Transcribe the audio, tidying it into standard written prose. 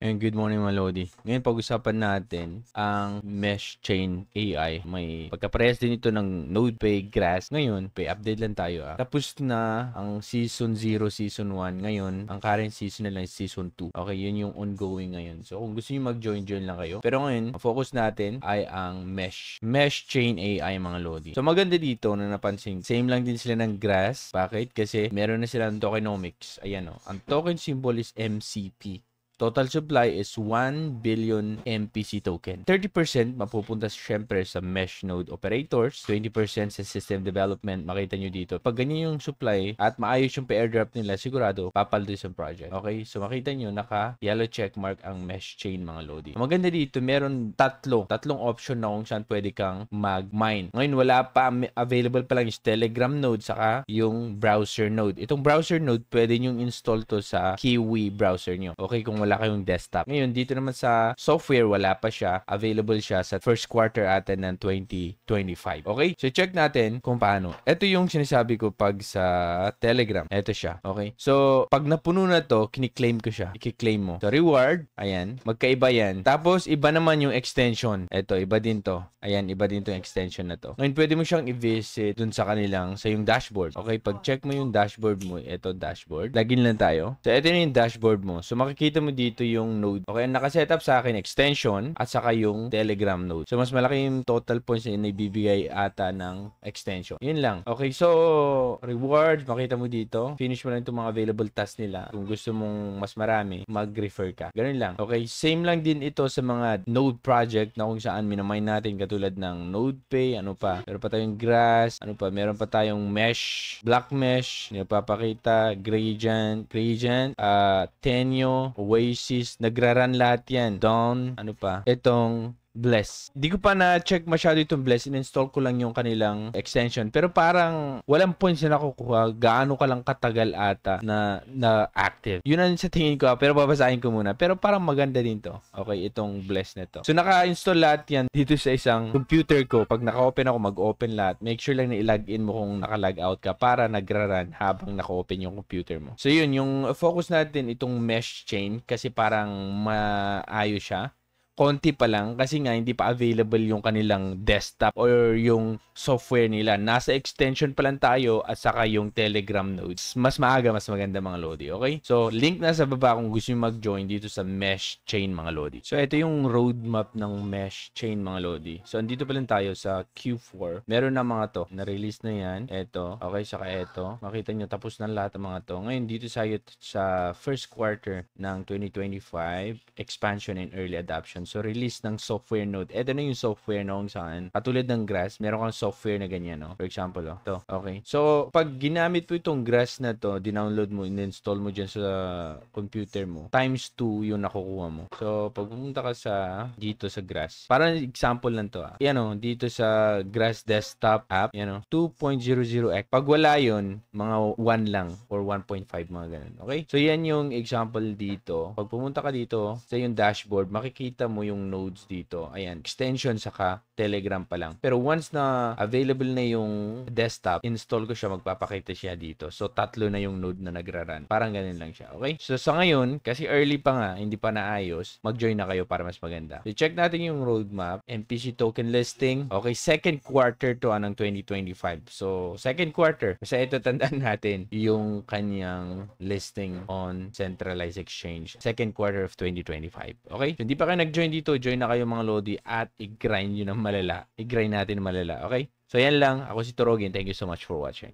Ayun, good morning mga Lodi. Ngayon pag-usapan natin ang Mesh Chain AI. May pagkaparehas din ito ng NodePay, Grass. Ngayon, pay update lang tayo. Tapos na ang Season 0, Season 1. Ngayon, ang current season na lang is Season 2. Okay, yun yung ongoing ngayon. So kung gusto nyo mag-join lang kayo. Pero ngayon, focus natin ay ang Mesh Chain AI mga Lodi. So maganda dito na napansin. Same lang din sila ng Grass. Bakit? Kasi meron na silang tokenomics. Ayan o. Ang token symbol is MCP. Total supply is 1 billion MPC token. 30% mapupunta syempre sa mesh node operators, 20% sa system development. Makita nyo dito. Pag ganyan yung supply at maayos yung pa-airdrop nila, sigurado papaldo sa project. Okay? So makita nyo, naka-yellow checkmark ang mesh chain mga Lodi. Maganda dito, meron tatlong option na kung saan pwede kang mag-mine. Ngayon, wala pa, available pa lang yung Telegram node saka yung browser node. Itong browser node, pwede nyo install to sa Kiwi browser nyo. Okay? Kung wala kayong desktop. Ngayon, dito naman sa software, wala pa siya. Available siya sa first quarter atin ng 2025. Okay? So, check natin kung paano. Ito yung sinasabi ko pag sa Telegram. Ito siya. Okay? So, pag napuno na to, kiniklaim ko siya. I-claim mo. So, reward. Ayan. Magkaiba yan. Tapos, iba naman yung extension. Ito, iba din to. Ayan, iba din to yung extension na to. Ngayon, pwede mo siyang i-visit dun sa kanilang, sa yung dashboard. Okay? Pag check mo yung dashboard mo, ito dashboard. Login lang tayo. So, ito na yung dashboard mo. So, makikita mo dito yung node. Okay, nakasetup sa akin extension at saka yung Telegram node. So, mas malaki yung total points na ibibigay ata ng extension. Yun lang. Okay, so, rewards, makita mo dito. Finish mo lang itong mga available tasks nila. Kung gusto mong mas marami, mag-refer ka. Ganun lang. Okay, same lang din ito sa mga node project na kung saan minamine natin katulad ng NodePay, ano pa. Meron pa tayong Grass, ano pa. Meron pa tayong Mesh, Black Mesh, napapakita, Gradient, Tenyo, Oasis, nagra-run lahat yan. Dawn, ano pa? Itong Bless. Di ko pa na-check masyado itong Bless. In-install ko lang yung kanilang extension. Pero parang walang points na nakukuha. Gaano ka lang katagal ata na active. Yun ang sa tingin ko. Pero babasahin ko muna. Pero parang maganda din to. Okay, itong Bless na to. So, naka-install lahat yan dito sa isang computer ko. Pag naka-open ako, mag-open lahat. Make sure lang na i-login mo kung naka-log out ka para nagra-run habang naka-open yung computer mo. So, yun. Yung focus natin itong mesh chain kasi parang maayos siya. Konti pa lang kasi nga hindi pa available yung kanilang desktop or yung software nila. Nasa extension pa lang tayo at saka yung Telegram nodes. Mas maaga, mas maganda mga Lodi. Okay? So, link na sa baba kung gusto nyo mag-join dito sa Mesh Chain mga Lodi. So, ito yung roadmap ng Mesh Chain mga Lodi. So, andito pa lang tayo sa Q4. Meron na mga to. Na-release na yan. Ito. Okay, saka ito. Makita nyo, tapos na lahat ng mga to. Ngayon, dito sa first quarter ng 2025, expansion and early adoption. So, release ng software node. Ito na yung software na kung saan. Katulad ng Grass, meron kang software na ganyan, no? For example, ito. Okay. So, pag ginamit mo itong Grass na to, dinownload mo, in-install mo dyan sa computer mo, times 2 yung nakukuha mo. So, pag pumunta ka dito sa Grass, parang example lang to, Yan, o, dito sa Grass desktop app, yan, o, 2.00x. Pag wala yun, mga 1 lang or 1.5, mga ganun. Okay? So, yan yung example dito. Pag pumunta ka dito sa yung dashboard, makikita mo yung nodes dito. Ayan, extension saka Telegram pa lang. Pero once na available na yung desktop, install ko siya, magpapakita siya dito. So, 3 na yung node na nagra-run. Parang ganun lang siya. Okay? So, sa ngayon, kasi early pa nga, hindi pa naayos, mag-join na kayo para mas maganda. So, check natin yung roadmap. MPC token listing. Okay, second quarter to ng 2025. So, second quarter. Kasi ito, tandaan natin yung kanyang listing on centralized exchange. Second quarter of 2025. Okay? So, hindi pa kayo nag-join dito, join na kayo mga Lodi at i-grind nyo ng malala. I-grind natin malala, okay? So, yan lang. Ako si Torogin. Thank you so much for watching.